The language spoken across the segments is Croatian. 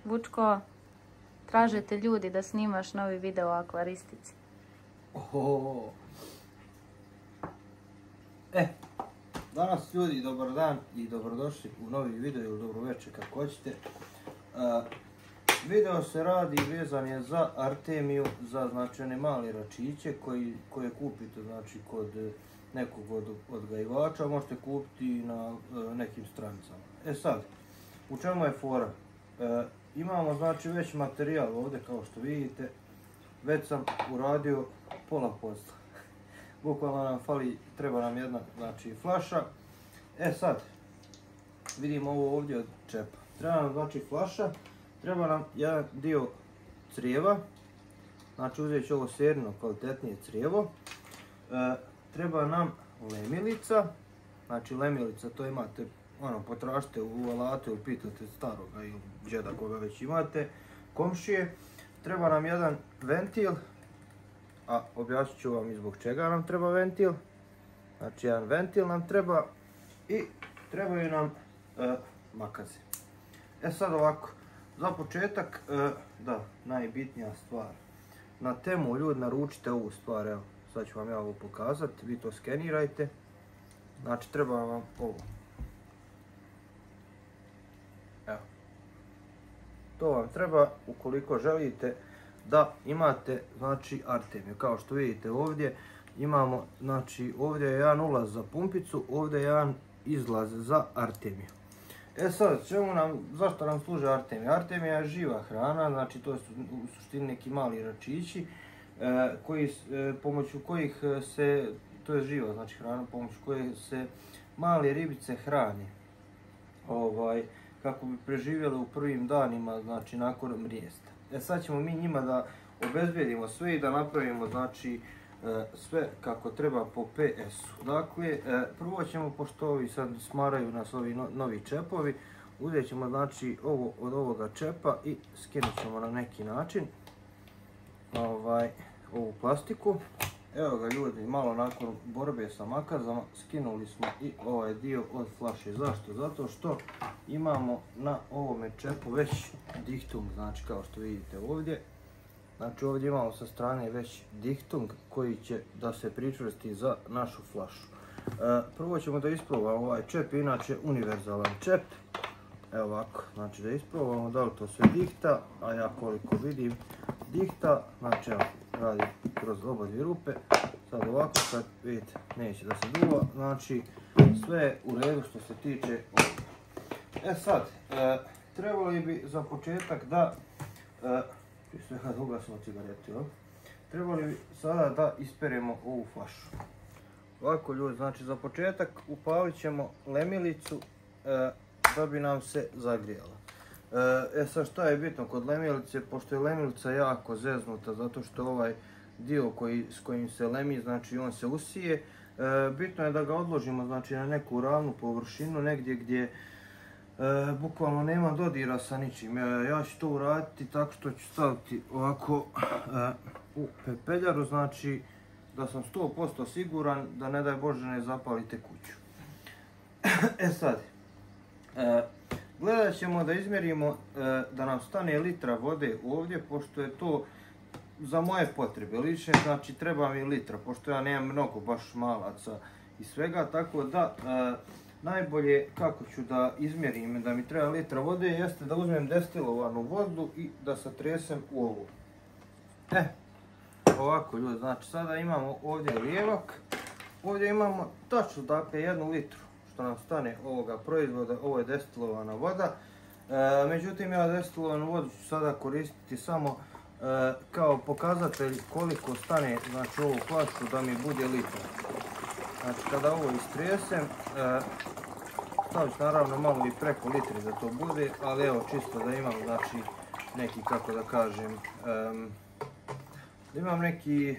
Vučko, traže te ljudi da snimaš novi video o akvaristici. Danas ljudi, dobar dan i dobrodošli u novi video ili dobro večer kako hoćete. Video se radi vezan je za Artemiju, za značajne male račiće koje kupite znači kod nekog od odgajivača, možete kupiti na nekim stranicama. Sad, u čemu je fora? Imamo znači već materijal ovdje kao što vidite, već sam uradio pola posla. Bukvalno nam fali, treba nam jedna znači flaša. Sad, vidimo ovo ovdje od čepa. Treba nam znači flaša, treba nam jedan dio crijeva, znači uzet ću ovo serino kvalitetnije crijevo. Treba nam lemilica, znači lemilica to imate, potražite u alatu ili pitate staroga ili džeda koga već imate, komšije. Treba nam jedan ventil, a objasnit ću vam i zbog čega nam treba ventil. Znači jedan ventil nam treba i trebaju nam makaze. Sad ovako, za početak, najbitnija stvar. Na Temu ljudi naručite ovu stvar, evo, sad ću vam ja ovo pokazati, vi to skenirajte. Znači treba vam ovo. Evo. To vam treba ukoliko želite da imate znači Artemiju. Kao što vidite ovdje imamo, znači ovdje je jedan ulaz za pumpicu, ovdje je jedan izlaz za Artemiju. Sad, zašto nam služe Artemija? Artemija je živa hrana, znači to su u suštini neki mali račići pomoću kojih se, to je živa znači hrana pomoću koje se male ribice hrane. Kako bi preživjele u prvim danima, znači nakon mrijesta. Sad ćemo mi njima da obezbijedimo sve i da napravimo znači sve kako treba po PS-u. Dakle, prvo ćemo, pošto ovi sad smaraju nas ovi novi čepovi, uzet ćemo znači ovo od ovoga čepa i skinut ćemo na neki način ovu plastiku. Evo ga ljudi, malo nakon borbe sa makazama skinuli smo i ovaj dio od flaše. Zašto? Zato što imamo na ovome čepu već dihtung, znači kao što vidite ovdje. Znači ovdje imamo sa strane već dihtung koji će da se pričvrsti za našu flašu. Prvo ćemo da isprobamo ovaj čep, inače univerzalan čep. Evo ovako, znači da isprobamo da li to sve dihta, a ja koliko vidim dihta, znači evo, radi kroz oba dvije rupe. Sad ovako, sad vidite, neće da se duva, znači sve je u redu što se tiče ovoga. Sad, trebali bi za početak da, prije svega da ugasimo cigaretu, trebali bi sada da isperemo ovu flašu. Ovako ljudi, znači za početak upalit ćemo lemilicu da bi nam se zagrijala. Sad šta je bitno kod lemilice, pošto je lemilica jako zeznuta zato što ovaj dio s kojim se lemi, znači on se usije, bitno je da ga odložimo znači na neku ravnu površinu, negdje gdje bukvalno nema dodira sa ničim. Ja ću to uraditi tako što ću staviti ovako u pepeljaru, znači da sam 100% siguran da ne daj Bože ne zapalite kuću. Sad, gledat ćemo da izmjerimo da nam stane litra vode ovdje, pošto je to za moje potrebe lične, znači treba mi litra, pošto ja nemam mnogo baš malaca i svega, tako da najbolje kako ću da izmjerim da mi treba litra vode jeste da uzmem destilovanu vodu i da satresem u ovo. Ovako ljudi, znači sada imamo ovdje lijevak, ovdje imamo tačno dakle 1 litru što nam stane ovoga proizvoda, ovo je destilovana voda. Međutim ja destilovanu vodu ću sada koristiti samo kao pokazatelj koliko stane znači ovu flašku da mi bude litra. Znači kada ovo istresem, stavit ću naravno malo i preko litri da to bude, ali evo čisto da imam znači neki, kako da kažem, da imam neki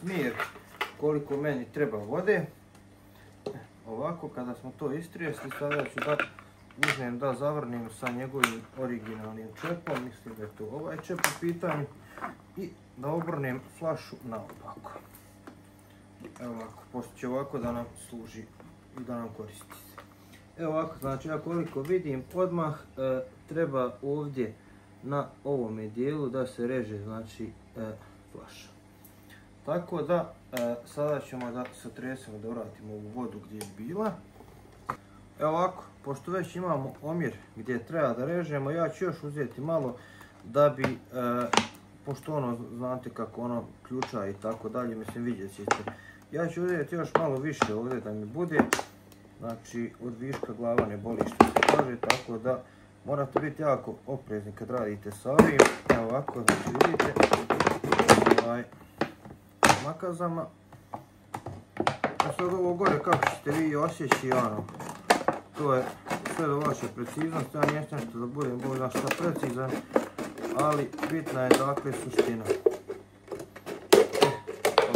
smjer koliko meni treba vode. Ovako kada smo to istresli, sada ću da uzmem da zavrnem sa njegovim originalnim čepom, mislim da je to ovaj čep u pitanju, i da obrnem flašu naopako. Evo ovako, pošto će ovako da nam služi i da nam koristi se. Evo ovako, znači ja koliko vidim odmah treba ovdje na ovome dijelu da se reže znači flaša. Tako da sada ćemo da satresemo, da vratimo ovu vodu gdje je bila. Evo ovako, pošto već imamo omjer gdje treba da režemo, ja ću još uzeti malo da bi, pošto ono znate kako ono ključa i tako dalje, mislim vidjet ćete. Ja ću uzeti još malo više ovdje da mi bude, znači od viška glava ne boli što se kaže, tako da morate biti jako oprezni kad radite sa ovim. Evo ovako, znači vidite, makazama. A sad ovo gore kako ćete vi osjeći, ono, to je sve do vaše preciznosti, ja nijem što da budem bog zna šta precizan, ali bitna je dakle suština.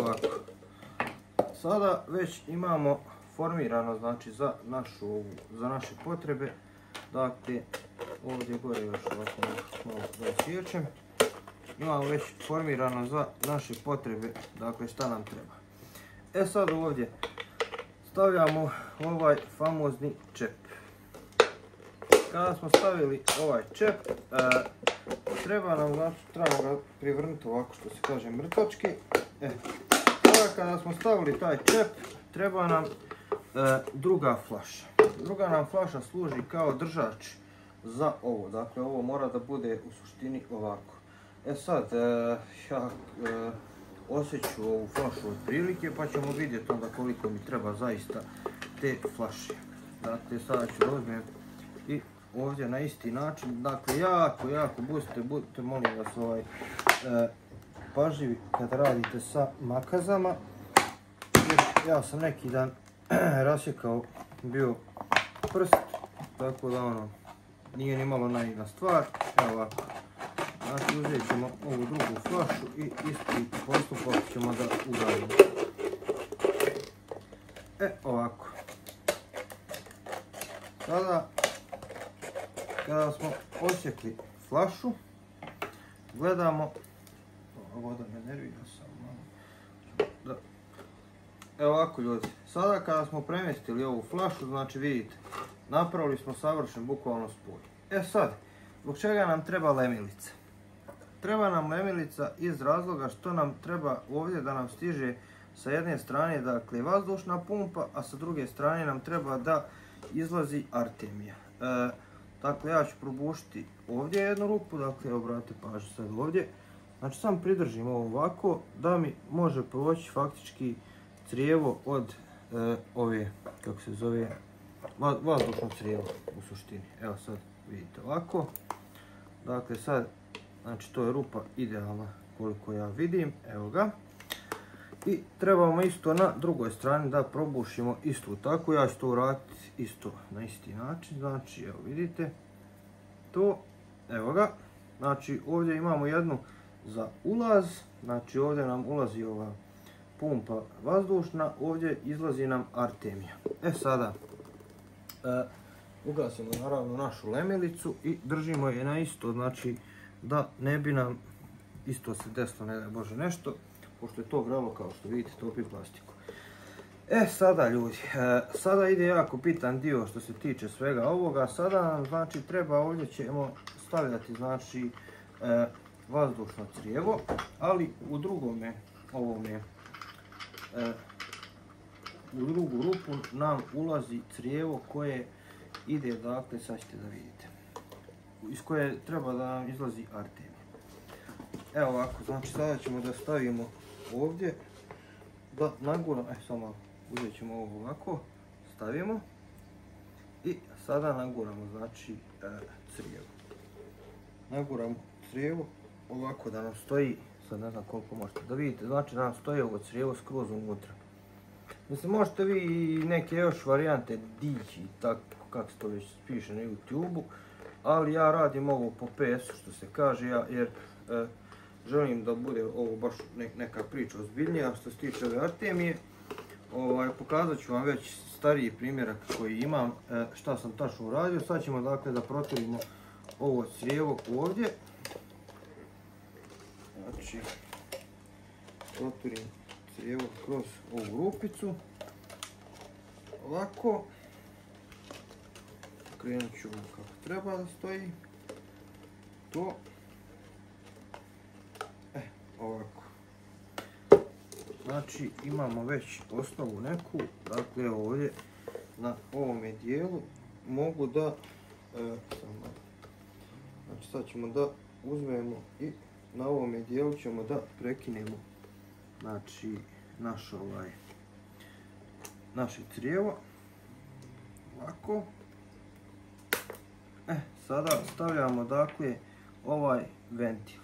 Ovako. Sada već imamo formirano znači za naše potrebe, dakle ovdje gore još ovako malo da siječem. Imamo već formirano za naše potrebe, dakle šta nam treba. E sad ovdje stavljamo ovaj famozni čep. Kada smo stavili ovaj čep, treba nam, znači, trebamo ga privrnuti ovako što se kaže mrtvački. Sada kada smo stavili taj čep, treba nam druga flaša. Druga nam flaša služi kao držač za ovo, dakle ovo mora da bude u suštini ovako. E sad, ja osjeću ovu flašu od prilike pa ćemo vidjeti onda koliko mi treba zaista te flaše. Dakle, sada ću da uzmem i ovdje na isti način, dakle jako budite molim vas pažljivi kad radite sa makazama, jer ja sam neki dan rasjekao bio prst, tako da ono nije ni malo naivna stvar. Evo ovako, znači uzet ćemo ovu drugu flašu i isti postupak ćemo da uradimo. Ovako. Sada kada smo osjekli flašu, gledamo, voda me nervira samo malo. Evo ovako ljudi, sada kada smo premjestili ovu flašu, znači vidite, napravili smo savršen bukvalno spoj. Sad, zbog čega nam treba lemilica? Treba nam lemilica iz razloga što nam treba ovdje da nam stiže sa jedne strane dakle vazdušna pumpa, a sa druge strane nam treba da izlazi artemija. Dakle, ja ću probušiti ovdje jednu rupu, dakle obratite pažnju sad ovdje. Znači sam pridržim ovo ovako da mi može proći faktički crijevo od ove, kako se zove, vazdušno crijevo u suštini. Evo sad vidite ovako. Dakle sad, znači to je rupa idealna koliko ja vidim, evo ga. I trebamo isto na drugoj strani da probušimo isto tako, ja ću to uraditi isto na isti način, znači evo vidite to, evo ga. Znači ovdje imamo jednu za ulaz, znači ovdje nam ulazi ova pumpa vazdušna, ovdje izlazi nam artemija. Sada ugasimo naravno našu lemilicu i držimo je na isto, znači da ne bi nam isto se desilo, ne daj Bože nešto, pošto je to gralo kao što vidite, topi plastiku. Sada ljudi, sada ide jako bitan dio što se tiče svega ovoga. Sada nam znači treba, ovdje ćemo stavljati znači vazdušno crijevo, ali u drugome ovome, u drugu rupu nam ulazi crijevo koje ide, dakle sad ćete da vidite, iz koje treba da nam izlazi artemija. Evo ovako, znači sada ćemo da stavimo ovdje, da naguramo, samo uzet ćemo ovo ovako, stavimo i sada naguramo znači crijevo. Naguramo crijevo ovako da nam stoji, sad ne znam koliko možete da vidite, znači da nam stoji ovo crijevo skroz unutra. Mislim, možete vi i neke još varijante dići, tako kako se to već piše na YouTube-u, ali ja radim ovo po PS-u što se kaže, jer želim da bude ovo baš neka priča ozbiljnija što se tiče ove artemije. Pokazat ću vam već stariji primjerak koji imam, šta sam tačno uradio. Sad ćemo dakle da proturimo ovo crijevo ovdje. Znači, proturim crijevo kroz ovu rupicu. Ovako. Okrenut ću kako treba da stoji. To. Ovako. Znači imamo već osnovu neku, dakle ovdje na ovome dijelu mogu da, znači sad ćemo da uzmemo i na ovome dijelu ćemo da prekinemo, znači naše crijevo, ovako. Sada stavljamo dakle ovaj ventil.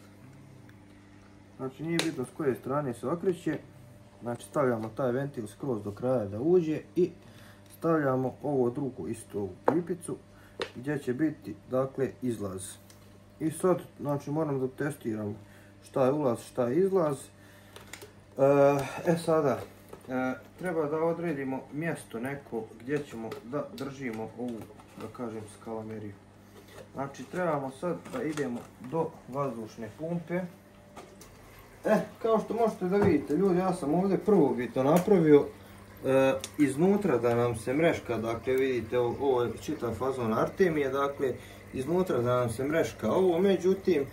Znači nije bitno s koje strane se okreće, znači stavljamo taj ventil skroz do kraja da uđe i stavljamo ovo drugo isto ovu pipicu gdje će biti dakle izlaz. I sad znači moramo da testiramo šta je ulaz, šta je izlaz. Sada treba da odredimo mjesto neko gdje ćemo da držimo ovu, da kažem, skalameriju. Znači trebamo sad da idemo do vazdušne pumpe. Kao što možete da vidite ljudi, ja sam ovdje prvobitno napravio iznutra da nam se mreška, dakle vidite ovo je čitav fazon Artemije, dakle iznutra da nam se mreška ovo, međutim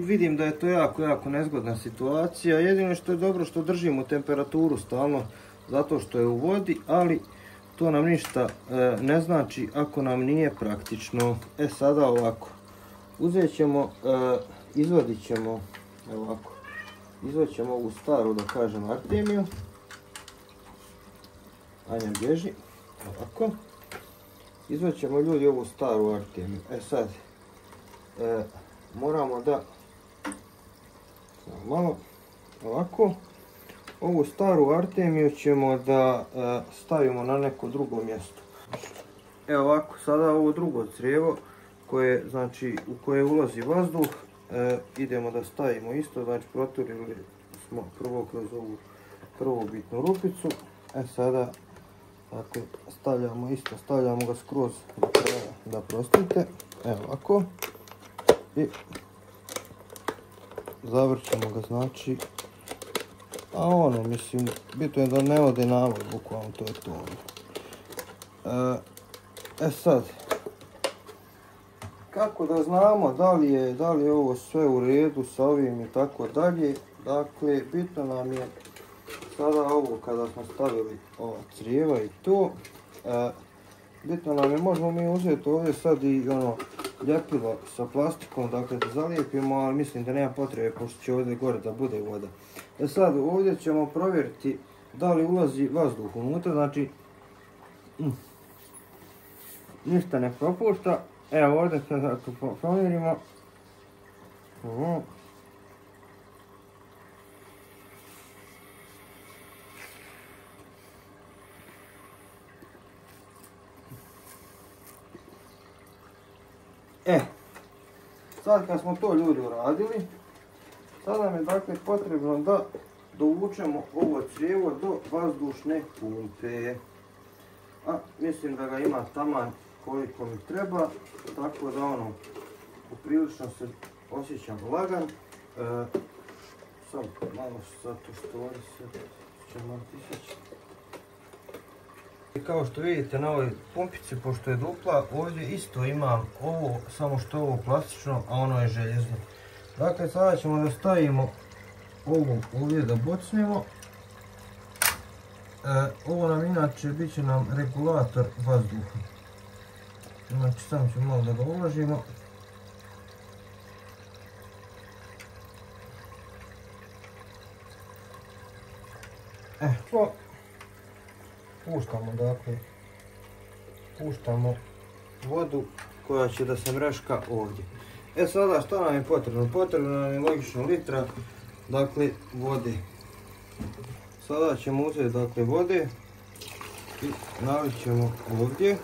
vidim da je to jako nezgodna situacija. Jedino što je dobro što držimo temperaturu stalno zato što je u vodi, ali to nam ništa ne znači ako nam nije praktično. Sada ovako, uzet ćemo, izvadit ćemo ovako, izvadit ćemo ovu staru, da kažem, Artemiju. Anja bježi, ovako. Izvadit ćemo ljudi ovu staru Artemiju. Sad, moramo da, malo, ovako. Ovu staru Artemiju ćemo da stavimo na neko drugo mjesto. Evo ovako, sada ovo drugo crijevo koje, znači, u koje ulazi vazduh, idemo da stavimo isto, znači proturili smo prvo kroz ovu prvobitnu rupicu. Sada dakle, stavljamo ga skroz do kraja, da prostite, evo ovako. I zavrćemo ga, znači, a ono, mislim, bitno je da ne ode navod, bukvalno to je to. Sad, kako da znamo da li je ovo sve u redu sa ovim i tako dalje, dakle, bitno nam je sada ovo kada smo stavili ova crijeva i to, bitno nam je, možemo mi uzeti ovdje sad i ono ljepilo sa plastikom, dakle da zalijepimo, ali mislim da nema potrebe pošto će ovdje gore da bude voda. Sad ovdje ćemo provjeriti da li ulazi vazduh unutra, znači ništa ne propušta. Evo ovdje sad provjerimo. Sad kad smo to ljudi uradili, sad nam je dakle potrebno da dovučemo ovo crijevo do vazdušne pumpe. A mislim da ga ima taman koliko mi treba, tako da ono, poprilično se osjećam lagan. Sad malo zato što ovdje se će malo tisaći. I kao što vidite na ovoj pumpici, pošto je dupla, ovdje isto imam ovo, samo što je ovo plastično, a ono je željezno. Dakle, sada ćemo da stavimo ovo ovdje da bocnemo. Ovo nam inače bit će nam regulator vazduha. Znači, samo ćemo malo da ga uložimo. To puštamo, dakle, puštamo vodu koja će da se mreška ovdje. Sada šta nam je potrebno? Potrebno nam je logično litra, dakle, vode. Sada ćemo uzeti, dakle, vode i nalit ćemo ovdje.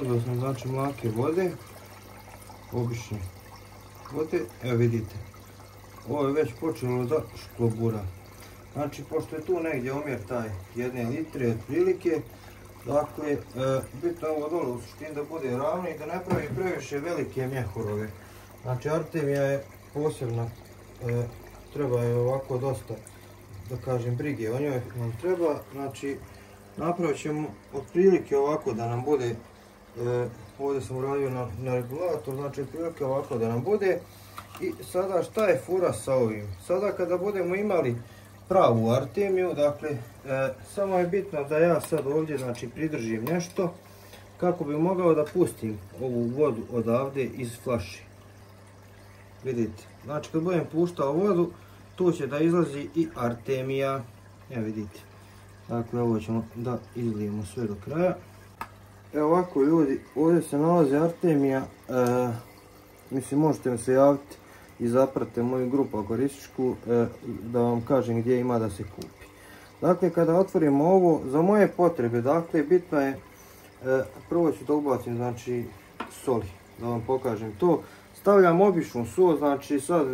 Uzeo sam, znači, mlake vode, obične vode, evo vidite, ovo je već počelo da šklobura. Znači, pošto je tu negdje omjer taj 1 litre otprilike, dakle, bitno je ovo dole u suštini da bude ravno i da ne pravi previše velike mjehurove. Znači, Artemija je posebna, treba je ovako dosta, da kažem, brige o njoj nam treba. Znači, napravit ćemo otprilike ovako da nam bude, ovdje sam uradio na regulator, znači otprilike ovako da nam bude. I sada šta je fura sa ovim? Sada kada budemo imali pravu artemiju, dakle, samo je bitno da ja sad ovdje znači pridržim nešto kako bi mogao da pustim ovu vodu odavde iz flaše. Vidite, znači kad budem puštao vodu, tu će da izlazi i artemija. Evo vidite, dakle ovo ćemo da izlijemo sve do kraja. Evo ovako ljudi, ovdje se nalazi artemija, mislim možete mi se javiti i zapratite moju grupu akvarističku da vam kažem gdje ima da se kupi. Dakle, kada otvorimo ovo, za moje potrebe, dakle, bitno je, prvo ću da ubacim, znači, soli, da vam pokažem to. Stavljam običnu sol, znači, sad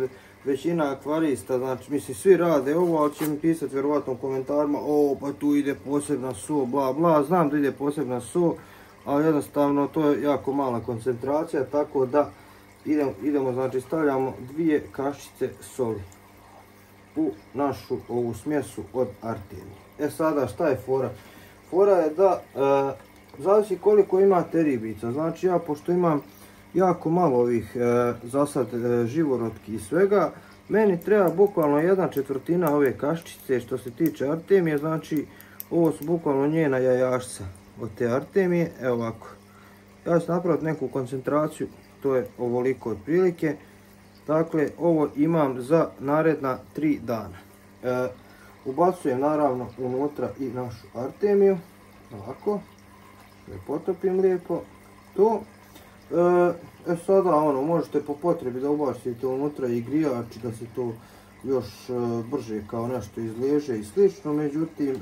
većina akvarista, znači, mislim, svi rade ovo, ali će mi pisati vjerovatno u komentarima, o, pa tu ide posebna sol, bla, bla, znam da ide posebna sol, ali jednostavno to je jako mala koncentracija, tako da idemo, znači stavljamo 2 kaščice soli u našu ovu smjesu od artemije. Sada šta je fora? Fora je da zavisi koliko imate ribica, znači ja pošto imam jako malo ovih za sad živorotki i svega, meni treba bukvalno 1/4 ove kaščice što se tiče artemije, znači ovo su bukvalno njena jajašca od te artemije. Evo ovako, ja ću napraviti neku koncentraciju, to je ovoliko otprilike. Dakle, ovo imam za naredna 3 dana. Ubacujem naravno unutra i našu artemiju, ovako, da potopim lijepo to. Sada možete po potrebi da ubacite unutra i grijač da se to još brže kao nešto izliježe i slično, međutim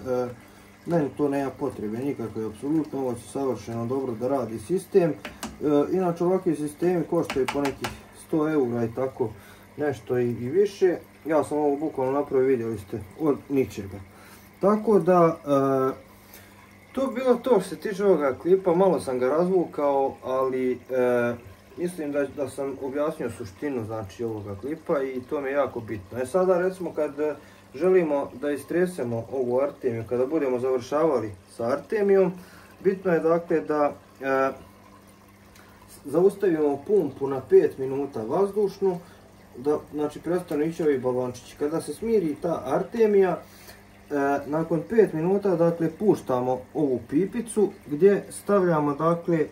meni to nema potrebe nikakve, apsolutno, ovo će savršeno dobro da radi sistem. Inače ovakvi sistemi koštaju po nekih 100 eura i tako nešto i više. Ja sam ovo bukvalno napravio, vidjeli ste, od ničega. Tako da, to bi bilo to što se tiče ovoga klipa, malo sam ga razvukao, ali mislim da sam objasnio suštinu znači ovoga klipa i to mi je jako bitno. Sada recimo kad želimo da istresemo ovu artemiju, kada budemo završavali sa artemijom, bitno je dakle da zaustavimo pumpu na 5 minuta vazdušnu, da znači prestanu ići ovi balončići. Kada se smiri ta artemija, nakon 5 minuta dakle puštamo ovu pipicu gdje stavljamo, dakle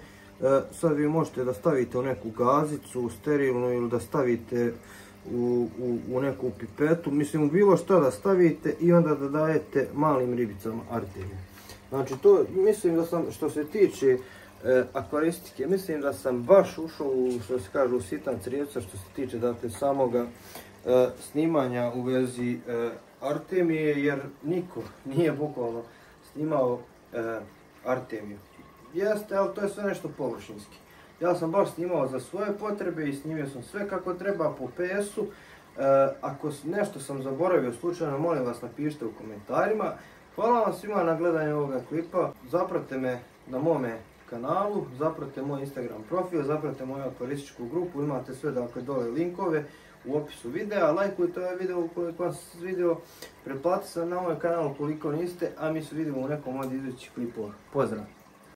sad vi možete da stavite u neku gazicu sterilnu ili da stavite u neku pipetu, mislim u bilo što da stavite i onda da dajete malim ribicama artemiju. Znači to mislim da sam, što se tiče akvaristike, mislim da sam baš ušao u, što se kaže, u sitan crjevca što se tiče dakle samoga snimanja u vezi artemije, jer niko nije bukvalno snimao artemiju. Jeste, ali to je sve nešto površinski. Ja sam baš snimao za svoje potrebe i snimio sam sve kako treba po PS-u. Ako nešto sam zaboravio slučajno, molim vas napišite u komentarima. Hvala vam svima na gledanju ovoga klipa. Zapratite me na mome kanalu, zapratite moj Instagram profil, zapratite moju akvarističku grupu, imate sve dakle dole linkove u opisu videa. Lajkujte ovaj video ukoliko vam se svidio, pretplatite se na moj kanal ukoliko niste, a mi se vidimo u nekom od idućih klipova. Pozdrav!